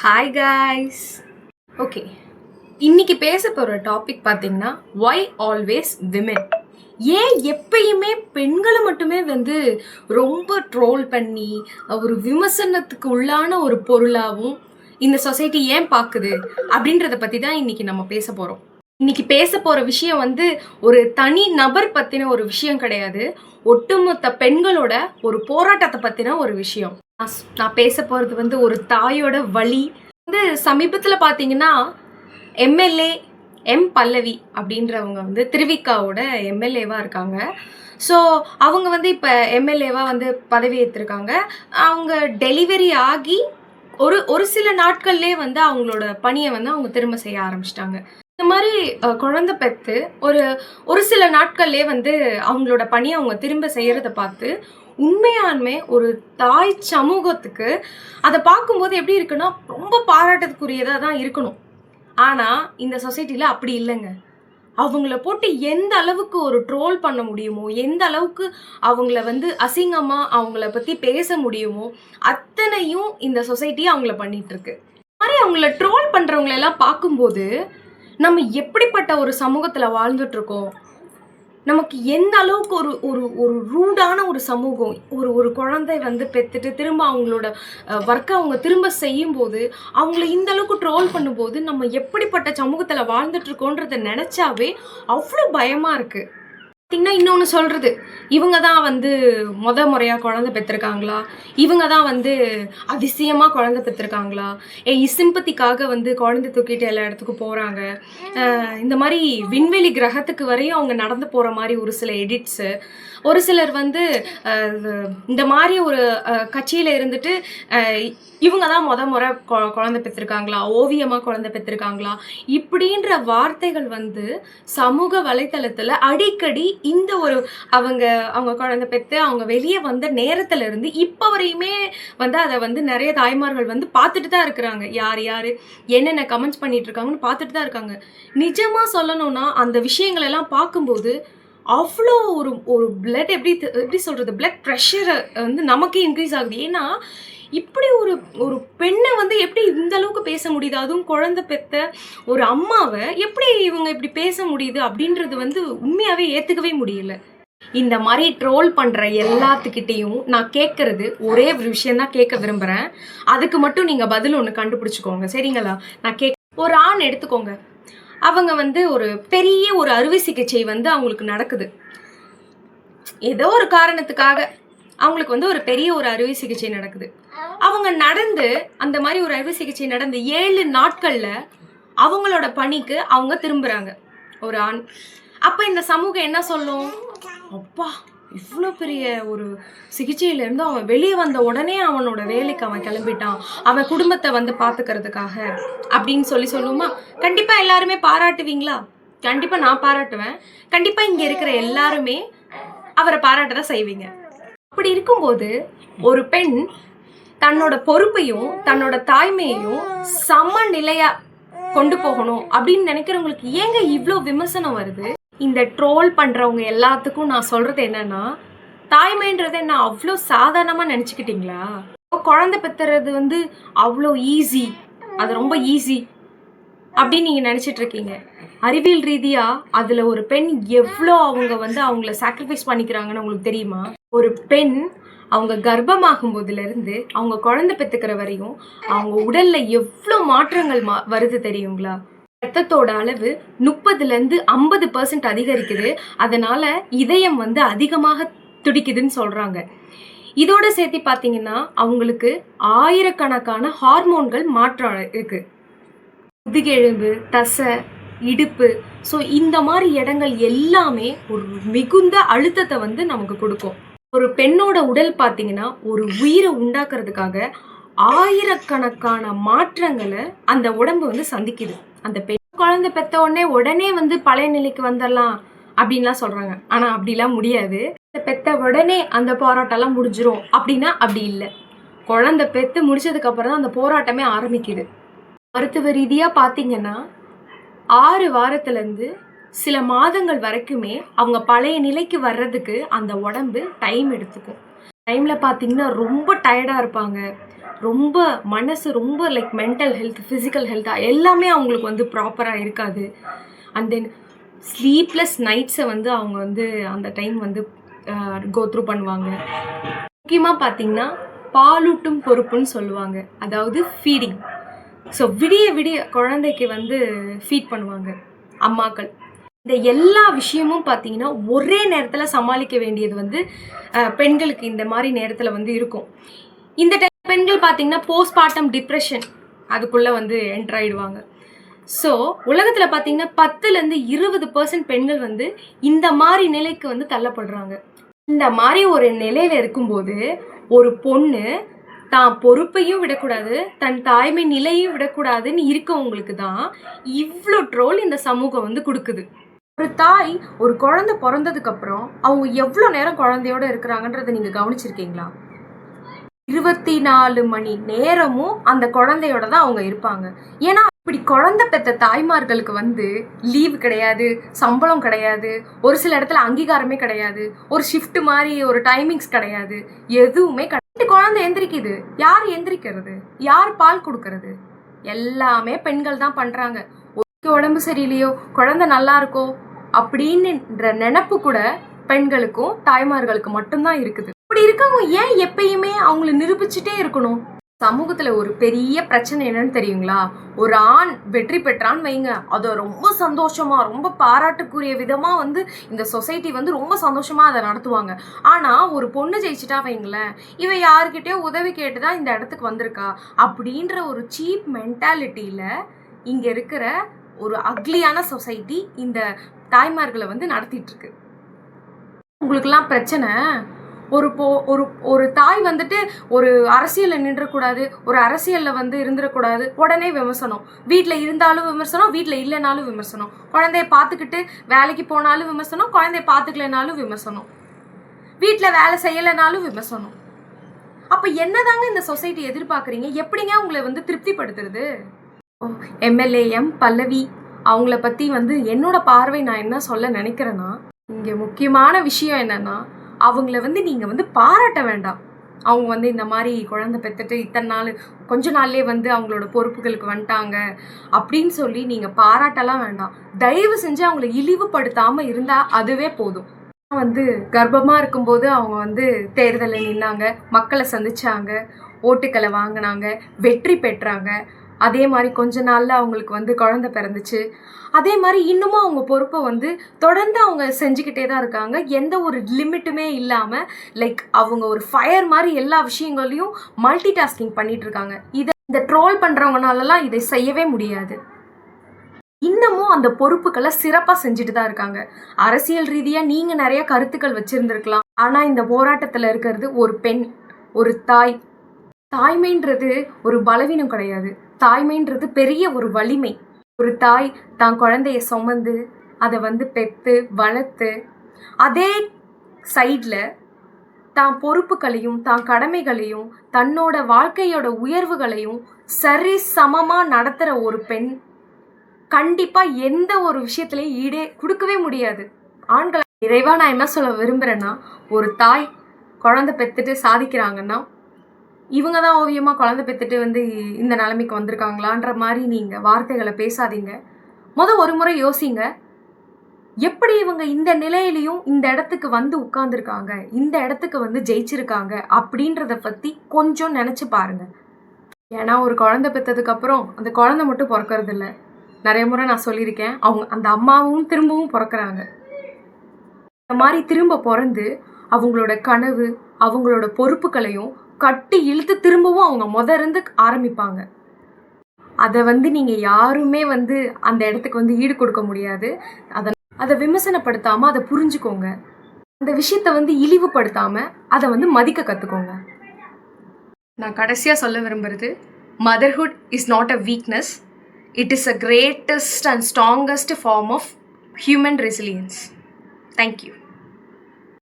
Hi guys. Okay, இன்னைக்கு பேச போகிற டாபிக் பார்த்தீங்கன்னா ஒய் ஆல்வேஸ் விமென். ஏன் எப்பயுமே பெண்களை மட்டுமே ரொம்ப ட்ரோல் பண்ணி ஒரு விமர்சனத்துக்கு உள்ளான ஒரு பொருளாகவும் இந்த சொசைட்டி ஏன் பார்க்குது அப்படின்றத பற்றி தான் இன்னைக்கு நம்ம பேச போகிறோம். இன்னைக்கு பேச போகிற விஷயம் ஒரு தனி நபர் பற்றின ஒரு விஷயம் கிடையாது, ஒட்டுமொத்த பெண்களோட ஒரு போராட்டத்தை பற்றின ஒரு விஷயம். நான் பேச போகிறது ஒரு தாயோட வலி. சமீபத்தில் பார்த்தீங்கன்னா எம்எல்ஏ எம் பல்லவி அப்படின்றவங்க திருவிக்காவோட எம்எல்ஏவாக இருக்காங்க. ஸோ அவங்க இப்போ எம்எல்ஏவாக பதவி ஏற்றிருக்காங்க. அவங்க டெலிவரி ஆகி ஒரு சில நாட்கள்லேயே அவங்களோட பணியை அவங்க திரும்ப செய்ய ஆரம்பிச்சிட்டாங்க. இந்த மாதிரி குழந்தை பெற்று ஒரு சில நாட்கள்லேயே அவங்களோட பணியை அவங்க திரும்ப செய்கிறத பார்த்து உண்மையானுமே ஒரு தாய் சமூகத்துக்கு அதை பார்க்கும்போது எப்படி இருக்குன்னா ரொம்ப பாராட்டத்துக்குரியதாக தான் இருக்கணும். ஆனால் இந்த சொசைட்டியில் அப்படி இல்லைங்க. அவங்கள போட்டு எந்த அளவுக்கு ஒரு ட்ரோல் பண்ண முடியுமோ, எந்த அளவுக்கு அவங்கள அசிங்கமாக அவங்கள பற்றி பேச முடியுமோ அத்தனையும் இந்த சொசைட்டி அவங்கள பண்ணிகிட்ருக்கு. மாதிரி அவங்கள ட்ரோல் பண்ணுறவங்களெல்லாம் பார்க்கும்போது நம்ம எப்படிப்பட்ட ஒரு சமூகத்தில் வாழ்ந்துட்டுருக்கோம், நமக்கு எந்த அளவுக்கு ஒரு ஒரு ஒரு ரூடான ஒரு சமூகம். ஒரு குழந்தை பெற்றுட்டு திரும்ப அவங்களோட ஒர்க்கை அவங்க திரும்ப செய்யும்போது அவங்கள இந்த அளவுக்கு ட்ரோல் பண்ணும்போது நம்ம எப்படிப்பட்ட சமூகத்தில் வாழ்ந்துட்டுருக்கோன்றதை நினச்சாவே அவ்வளோ பயமாக இருக்குது. பார்த்தீங்கன்னா இன்னொன்று சொல்கிறது, இவங்க தான் முறையாக குழந்தை பெற்றிருக்காங்களா, இவங்க தான் அதிசயமாக குழந்தை பெற்றிருக்காங்களா, சிம்பத்திக்காக குழந்தை தூக்கிட்டு எல்லா இடத்துக்கும் போகிறாங்க. இந்த மாதிரி விண்வெளி கிரகத்துக்கு வரையும் அவங்க நடந்து போகிற மாதிரி ஒரு சில எடிட்ஸு, ஒரு சிலர் இந்த மாதிரி ஒரு கட்சியில் இருந்துட்டு இவங்க தான் முறை குழந்தை பெற்றிருக்காங்களா, ஓவியமாக குழந்தை பெற்றிருக்காங்களா, இப்படின்ற வார்த்தைகள் சமூக வலைத்தளத்தில் அடிக்கடி இந்த ஒரு அவங்க குழந்தை பெற்று அவங்க வெளியே வந்த நேரத்துல இருந்து இப்போ வரையுமே அதை நிறைய தாய்மார்கள் பார்த்துட்டு தான் இருக்கிறாங்க. யார் யார் என்னென்ன கமெண்ட்ஸ் பண்ணிட்டு இருக்காங்கன்னு பார்த்துட்டு தான் இருக்காங்க. நிஜமா சொல்லணும்னா அந்த விஷயங்கள் எல்லாம் பார்க்கும்போது அவ்வளோ ஒரு பிளட் எப்படி சொல்றது, பிளட் ப்ரெஷர் நமக்கே இன்க்ரீஸ் ஆகுது. ஏன்னா இப்படி ஒரு பெண்ணை எப்படி இந்த அளவுக்கு பேச முடியுது, அதுவும் குழந்தை பெற்ற ஒரு அம்மாவை எப்படி இவங்க இப்படி பேச முடியுது அப்படின்றது உண்மையாகவே ஏற்றுக்கவே முடியல. இந்த மாதிரி ட்ரோல் பண்ணுற எல்லாத்துக்கிட்டேயும் நான் கேட்குறது ஒரே ஒரு விஷயந்தான் கேட்க விரும்புகிறேன். அதுக்கு மட்டும் நீங்கள் பதில் ஒன்று கண்டுபிடிச்சிக்கோங்க, சரிங்களா? நான் ஒரு ஆண் எடுத்துக்கோங்க. அவங்க ஒரு பெரிய ஒரு அறுவை சிகிச்சை அவங்களுக்கு நடக்குது. ஏதோ ஒரு காரணத்துக்காக அவங்களுக்கு ஒரு பெரிய ஒரு அறுவை சிகிச்சை நடக்குது. அவங்க நடந்து அந்த மாதிரி ஒரு அறுவை சிகிச்சை நடந்து 7 நாட்களில் அவங்களோட பணிக்கு அவங்க திரும்புகிறாங்க ஒரு ஆண். அப்போ இந்த சமூகம் என்ன சொல்லும், அப்பா இவ்வளோ பெரிய ஒரு சிகிச்சையிலேருந்து அவன் வெளியே வந்த உடனே அவனோட வேலைக்கு அவன் கிளம்பிட்டான், அவன் குடும்பத்தை பார்த்துக்கிறதுக்காக அப்படின்னு சொல்லுமா? கண்டிப்பாக எல்லாருமே பாராட்டுவீங்களா? கண்டிப்பாக நான் பாராட்டுவேன். கண்டிப்பாக இங்கே இருக்கிற எல்லாருமே அவரை பாராட்ட தான் செய்வீங்க. அப்படி இருக்கும்போது ஒரு பெண் தன்னோட பொறுப்பையும் தன்னோட தாய்மையையும் சமநிலையா கொண்டு போகணும் அப்படின்னு நினைக்கிறவங்களுக்கு ஏங்க இவ்வளோ விமர்சனம் வருது? இந்த ட்ரோல் பண்றவங்க எல்லாத்துக்கும் நான் சொல்றது என்னன்னா, தாய்மைன்றது என்ன அவ்வளோ சாதாரணமா நினைச்சுக்கிட்டீங்களா? குழந்தை பெத்துறது அவ்வளோ ஈஸி, அது ரொம்ப ஈஸி அப்படின்னு நீங்க நினைச்சிட்டு இருக்கீங்க. அறிவியல் ரீதியா அதுல ஒரு பெண் எவ்வளோ அவங்க அவங்கள சாக்ரிஃபைஸ் பண்ணிக்கிறாங்கன்னு உங்களுக்கு தெரியுமா? ஒரு பெண் அவங்க கர்ப்பமாகும் போதுலேருந்து அவங்க குழந்தை பெற்றுக்கிற வரையும் அவங்க உடல்ல எவ்வளோ மாற்றங்கள் வருது தெரியுங்களா? ரத்தத்தோட அளவு 30-50% அதிகரிக்குது. அதனால இதயம் அதிகமாக துடிக்குதுன்னு சொல்றாங்க. இதோட சேர்த்து பார்த்தீங்கன்னா அவங்களுக்கு ஆயிரக்கணக்கான ஹார்மோன்கள் மாற்றம் இருக்கு. முதுகெலும்பு, தசை, இடுப்பு, ஸோ இந்த மாதிரி இடங்கள் எல்லாமே ஒரு மிகுந்த அழுத்தத்தை நமக்கு கொடுக்கும். ஒரு பெண்ணோட உடல் பார்த்தீங்கன்னா ஒரு உயிரை உண்டாக்குறதுக்காக ஆயிரக்கணக்கான மாற்றங்களை அந்த உடம்பு சந்திக்குது. அந்த பெண் குழந்தை பெற்ற உடனே பழைய நிலைக்கு வந்துடலாம் அப்படின்லாம் சொல்றாங்க. ஆனா அப்படிலாம் முடியாது. பெற்ற உடனே அந்த போராட்டம்லாம் முடிஞ்சிரும் அப்படின்னா அப்படி இல்லை. குழந்தை பெற்று முடிச்சதுக்கு அப்புறம் தான் அந்த போராட்டமே ஆரம்பிக்குது. மருத்துவ ரீதியா பார்த்தீங்கன்னா 6 வாரத்திலேருந்து சில மாதங்கள் வரைக்குமே அவங்க பழைய நிலைக்கு வர்றதுக்கு அந்த உடம்பு டைம் எடுத்துக்கும். டைமில் பார்த்தீங்கன்னா ரொம்ப டயர்டாக இருப்பாங்க. ரொம்ப மனசு ரொம்ப லைக் மென்டல் ஹெல்த், ஃபிசிக்கல் ஹெல்த்தாக எல்லாமே அவங்களுக்கு வந்து ப்ராப்பராக இருக்காது. அண்ட் தென் ஸ்லீப்லெஸ் நைட்ஸை வந்து அவங்க வந்து அந்த டைம் வந்து கோ த்ரூ பண்ணுவாங்க. முக்கியமாக பார்த்தீங்கன்னா பாலூட்டும் பொறுப்புன்னு சொல்லுவாங்க, அதாவது ஃபீடிங். ஸோ விடிய விடிய குழந்தைக்கு வந்து ஃபீட் பண்ணுவாங்க அம்மாக்கள். இந்த எல்லா விஷயமும் பார்த்தீங்கன்னா ஒரே நேரத்தில் சமாளிக்க வேண்டியது வந்து பெண்களுக்கு இந்த மாதிரி நேரத்தில் வந்து இருக்கும். இந்த டைம் பெண்கள் பார்த்தீங்கன்னா போஸ்ட்மார்ட்டம் டிப்ரெஷன் அதுக்குள்ளே வந்து என்டர் ஆகிடுவாங்க. ஸோ உலகத்தில் பார்த்தீங்கன்னா 10-20% பெண்கள் வந்து இந்த மாதிரி நிலைக்கு வந்து தள்ளப்படுறாங்க. இந்த மாதிரி ஒரு நிலையில் இருக்கும்போது ஒரு பொண்ணு தான் பொறுப்பையும் விடக்கூடாது, தன் தாய்மை நிலையும் விடக்கூடாதுன்னு இருக்கவங்களுக்கு தான் இவ்வளோ ட்ரோல் இந்த சமூகம் வந்து கொடுக்குது. ஒரு தாய் ஒரு குழந்தை பிறந்ததுக்கு அப்புறம் அவங்க எவ்வளோ நேரம் குழந்தையோட இருக்கிறாங்கன்றதை நீங்கள் கவனிச்சிருக்கீங்களா? 24 மணி நேரமும் அந்த குழந்தையோட தான் அவங்க இருப்பாங்க. ஏன்னா இப்படி குழந்தை பெற்ற தாய்மார்களுக்கு வந்து லீவு கிடையாது, சம்பளம் கிடையாது, ஒரு சில இடத்துல அங்கீகாரமே கிடையாது, ஒரு ஷிஃப்ட் மாதிரி ஒரு டைமிங்ஸ் கிடையாது, எதுவுமே கிடையாது. குழந்தை எந்திரிக்குது, யார் எந்திரிக்கிறது, யார் பால் கொடுக்கறது? எல்லாமே பெண்கள் தான் பண்றாங்க. உடம்பு சரியில்லையோ, குழந்தை நல்லா இருக்கோ அப்படின்ற நினைப்பு கூட பெண்களுக்கும் தாய்மார்களுக்கு மட்டும்தான் இருக்குது. இப்படி இருக்கவங்க ஏன் எப்பயுமே அவங்கள நிரூபிச்சுட்டே இருக்கணும்? சமூகத்துல ஒரு பெரிய பிரச்சனை என்னன்னு தெரியுங்களா? ஒரு ஆண் வெற்றி பெற்றான்னு வைங்க, அதை ரொம்ப சந்தோஷமா ரொம்ப பாராட்டுக்குரிய விதமா வந்து இந்த சொசைட்டி வந்து ரொம்ப சந்தோஷமா அதை நடத்துவாங்க. ஆனா ஒரு பொண்ணு ஜெயிச்சுட்டா வைங்களேன், இவ யாருக்கிட்டயோ உதவி கேட்டுதான் இந்த இடத்துக்கு வந்திருக்கா அப்படின்ற ஒரு சீப் மென்டாலிட்டியில இங்க இருக்கிற ஒரு அக்லியான சொசைட்டி இந்த தாய்மார்களை வந்து நடத்திட்டு இருக்கு. உங்களுக்குலாம் பிரச்சனை ஒரு தாய் வந்துட்டு ஒரு அரசியலில் நின்றக்கூடாது, ஒரு அரசியலில் வந்து இருந்துடக்கூடாது, உடனே விமர்சனம். வீட்டில் இருந்தாலும் விமர்சனம், வீட்டில் இல்லைனாலும் விமர்சனம். குழந்தைய பார்த்துக்கிட்டு வேலைக்கு போனாலும் விமர்சனம், குழந்தைய பார்த்துக்கலனாலும் விமர்சனம், வீட்டில் வேலை செய்யலைனாலும் விமர்சனம். அப்போ என்னதாங்க இந்த சொசைட்டி எதிர்பார்க்குறீங்க? எப்படிங்க உங்களை வந்து திருப்திப்படுத்துறது? எம்எல்ஏ பல்லவி அவங்கள பற்றி வந்து என்னோட பார்வை நான் என்ன சொல்ல நினைக்கிறேன்னா, இங்கே முக்கியமான விஷயம் என்னன்னா, அவங்கள வந்து நீங்கள் வந்து பாராட்ட வேண்டாம். அவங்க வந்து இந்த மாதிரி குழந்தை பெற்றுட்டு இத்தனை நாள் கொஞ்ச நாள்லேயே வந்து அவங்களோட பொறுப்புகளுக்கு வந்துட்டாங்க அப்படின்னு சொல்லி நீங்கள் பாராட்டலாம் வேண்டாம். தயவு செஞ்சு அவங்கள இழிவுபடுத்தாமல் இருந்தால் அதுவே போதும். வந்து கர்ப்பமாக இருக்கும்போது அவங்க வந்து தேர்தலில் நின்னாங்க, மக்களை சந்திச்சாங்க, ஓட்டுக்களை வாங்கினாங்க, வெற்றி பெற்றாங்க. அதே மாதிரி கொஞ்ச நாளில் அவங்களுக்கு வந்து குழந்தை பிறந்துச்சு. அதே மாதிரி இன்னமும் அவங்க பொறுப்பை வந்து தொடர்ந்து அவங்க செஞ்சுக்கிட்டே தான் இருக்காங்க. எந்த ஒரு லிமிட்டுமே இல்லாமல் லைக் அவங்க ஒரு ஃபயர் மாதிரி எல்லா விஷயங்களையும் மல்டி டாஸ்கிங் பண்ணிட்டு இருக்காங்க. இந்த ட்ரோல் பண்ணுறவங்கனாலலாம் இதை செய்யவே முடியாது. இன்னமும் அந்த பொறுப்புகளை சிறப்பாக செஞ்சுட்டு தான் இருக்காங்க. அரசியல் ரீதியாக நீங்கள் நிறைய கருத்துக்கள் வச்சுருந்துருக்கலாம். ஆனால் இந்த போராட்டத்தில் இருக்கிறது ஒரு பெண், ஒரு தாய். தாய்மைன்றது ஒரு பலவீனம் கிடையாது, தாய்மைன்றது பெரிய ஒரு வலிமை. ஒரு தாய் தான் குழந்தைய சுமந்து அதை வந்து பெற்று வளர்த்து அதே சைடில் தான் பொறுப்புகளையும் தான் கடமைகளையும் தன்னோட வாழ்க்கையோட உயர்வுகளையும் சரி சமமாக நடத்துகிற ஒரு பெண் கண்டிப்பாக எந்த ஒரு விஷயத்துலையும் ஈடே கொடுக்கவே முடியாது. ஆண்களை நிறைவா நான் என்ன சொல்ல விரும்புகிறேன்னா, ஒரு தாய் குழந்தை பெற்றுட்டு சாதிக்கிறாங்கன்னா இவங்க தான் ஓவியமாக குழந்தை பெற்றுட்டு வந்து இந்த நிலைமைக்கு வந்திருக்காங்களான்ற மாதிரி நீங்கள் வார்த்தைகளை பேசாதீங்க. ஒரு முறை யோசிங்க, எப்படி இவங்க இந்த நிலையிலையும் இந்த இடத்துக்கு வந்து உட்கார்ந்துருக்காங்க, இந்த இடத்துக்கு வந்து ஜெயிச்சிருக்காங்க அப்படின்றத பற்றி கொஞ்சம் நினச்சி பாருங்க. ஏன்னா ஒரு குழந்தை பெற்றதுக்கப்புறம் அந்த குழந்தை மட்டும் பிறக்கிறது இல்லை, நிறைய முறை நான் சொல்லியிருக்கேன், அவங்க அந்த அம்மாவும் திரும்பவும் பிறக்கிறாங்க. இந்த மாதிரி திரும்ப பிறந்து அவங்களோட கனவு அவங்களோட பொறுப்புகளையும் கட்டி இழுத்து திரும்பவும் அவங்க இருந்து ஆரம்பிப்பாங்க. அதை வந்து நீங்கள் யாருமே வந்து அந்த இடத்துக்கு வந்து ஈடு கொடுக்க முடியாது. அதை விமர்சனப்படுத்தாமல் அதை புரிஞ்சுக்கோங்க. அந்த விஷயத்தை வந்து இழிவுபடுத்தாமல் அதை வந்து மதிக்க கற்றுக்கோங்க. நான் கடைசியாக சொல்ல விரும்புகிறது, motherhood is not a weakness, it is a greatest and strongest form of human resilience. Thank you.